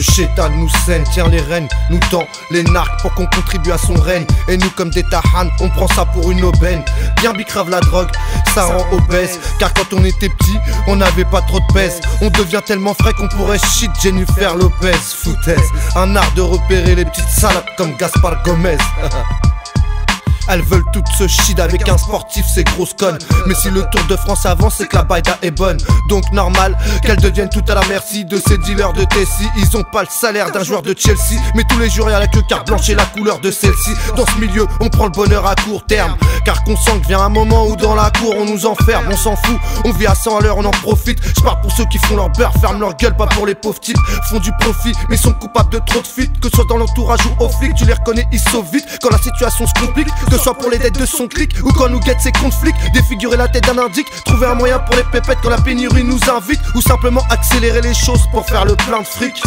chétan nous saigne, tient les rênes, nous tend les narcs pour qu'on contribue à son règne. Et nous comme des tahans, on prend ça pour une aubaine. Bien bicrave la drogue, ça rend obèse. Car quand on était petit, on n'avait pas trop de pèse. On devient tellement frais qu'on pourrait shit Jennifer Lopez. Foutaise, un art de repérer les petites salades comme Gaspard Gomez. Elles veulent toutes se shit avec un sportif, c'est grosse conne. Mais si le Tour de France avance, c'est que la baïda est bonne. Donc normal qu'elles deviennent toutes à la merci de ces dealers de Tessie. Ils ont pas le salaire d'un joueur de Chelsea, mais tous les jours y'a la queue carte blanche et la couleur de celle-ci. Dans ce milieu, on prend le bonheur à court terme, car qu'on sent que vient un moment où dans la cour on nous enferme. On s'en fout, on vit à 100 à l'heure, on en profite. Je parle pour ceux qui font leur beurre, ferment leur gueule, pas pour les pauvres types. Font du profit, mais sont coupables de trop de fuites. Que ce soit dans l'entourage ou au flic, tu les reconnais, ils sauvent vite quand la situation se complique. Que ce soit pour les dettes de son clic ou quand nous guette ses comptes flics. Défigurer la tête d'un indique, trouver un moyen pour les pépettes quand la pénurie nous invite. Ou simplement accélérer les choses pour faire le plein de fric.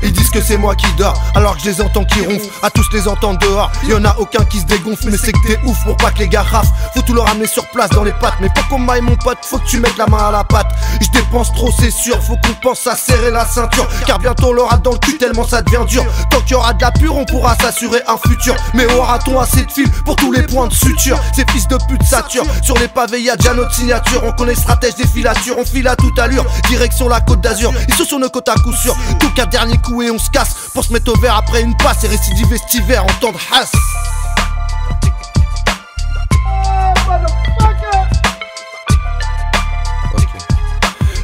Ils disent que c'est moi qui dors, alors que je les entends qui ronflent. À tous les entendre dehors, y'en a aucun qui se dégonfle. Mais c'est que t'es ouf pour pas que les gars raflent. Faut tout leur amener sur place dans les pattes. Mais pour qu'on maille mon pote, faut que tu mettes la main à la pâte. Je dépense trop c'est sûr, faut qu'on pense à serrer la ceinture. Car bientôt on l'aura dans le cul tellement ça devient dur. Tant qu'il y aura de la pure, on pourra s'assurer un futur. Mais aura-t-on assez de fil pour tous les points de suture? Ces fils de pute saturent, sur les pavés y'a déjà notre signature. On connaît le stratège des filatures, on file à toute allure. Direction la côte d'Azur, ils sont sur nos côtes à coup sûr. Tout qu'un dernier coup et on se casse pour se mettre au vert après une passe et récidiver cet hiver, entendre Hass.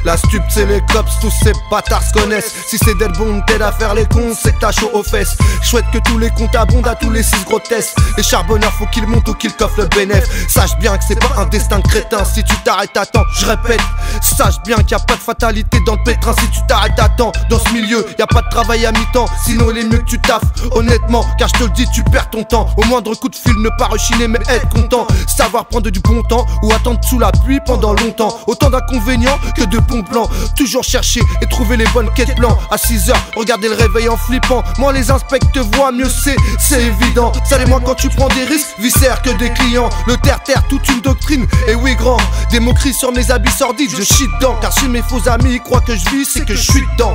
La stup c'est les cops, tous ces bâtards se connaissent. Si c'est d'être bon, t'aides à faire les cons, c'est que t'as chaud aux fesses. Chouette que tous les comptes abondent à tous les 6 gros tests. Les charbonneurs faut qu'ils montent ou qu'ils coffrent le bénéf. Sache bien que c'est pas un destin de crétin. Si tu t'arrêtes à temps, je répète, sache bien qu'il y a pas de fatalité dans le pétrin. Si tu t'arrêtes à temps, dans ce milieu, y a pas de travail à mi-temps. Sinon il est mieux que tu taffes, honnêtement, car je te le dis, tu perds ton temps. Au moindre coup de fil, ne pas rechiner mais être content. Savoir prendre du bon temps ou attendre sous la pluie pendant longtemps. Autant d'inconvénients que de bons plans. Toujours chercher et trouver les bonnes quêtes plans. À 6h, regardez le réveil en flippant. Moi les inspecteurs te voient mieux, c'est évident. Salez-moi quand tu prends des risques, viscère que des clients. Le terre-terre, toute une doctrine, et oui grand. Des moqueries sur mes habits sordides, je chie dedans. Car si mes faux amis croient que je vis, c'est que je suis dedans.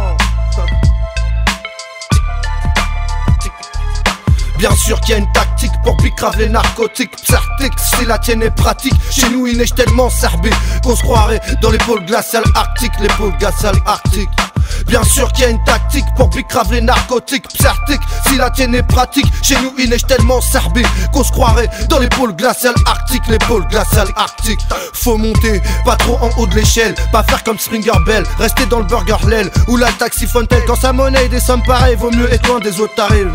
Bien sûr qu'il y a une tactique pour bicrave les narcotiques. Psartic, si la tienne est pratique. Chez nous il neige tellement serbé qu'on se croirait dans les pôles glaciales arctiques. Les pôles glaciales arctiques. Bien sûr qu'il y a une tactique pour bicrave les narcotiques. Psartic, si la tienne est pratique. Chez nous il neige tellement serbé qu'on se croirait dans les pôles glaciales arctiques. Les pôles glaciales arctiques. Faut monter, pas trop en haut de l'échelle. Pas faire comme Springer Bell, rester dans le Burger Lell ou la Taxi Fontaine. Quand sa monnaie des sommes pareilles, vaut mieux être loin des autres tarés.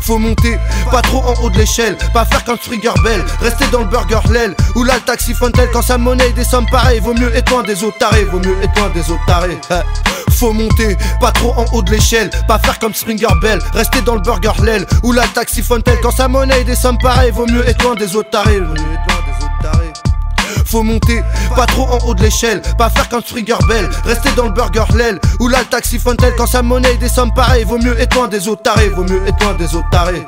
Faut monter, pas trop en haut de l'échelle. Pas faire comme Springer Bell, rester dans le Burger Lell ou là le Taxi Fontaine. Quand sa monnaie des sommes pareilles, vaut mieux être loin des autres tarés. Vaut mieux être loin des autres tarés. Faut monter, pas trop en haut de l'échelle. Pas faire comme Springer Bell, rester dans le Burger Lell ou là le Taxi Fontaine. Quand sa monnaie des sommes pareilles, vaut mieux être loin des autres tarés. Vaut mieux être loin des autres tarés. Faut monter, pas trop en haut de l'échelle. Pas faire comme Springer Bell, rester dans le Burger Lell ou là le Taxi Fontaine. Quand sa monnaie des sommes pareilles, vaut mieux être loin des autres tarés. Vaut mieux être loin des autres tarés.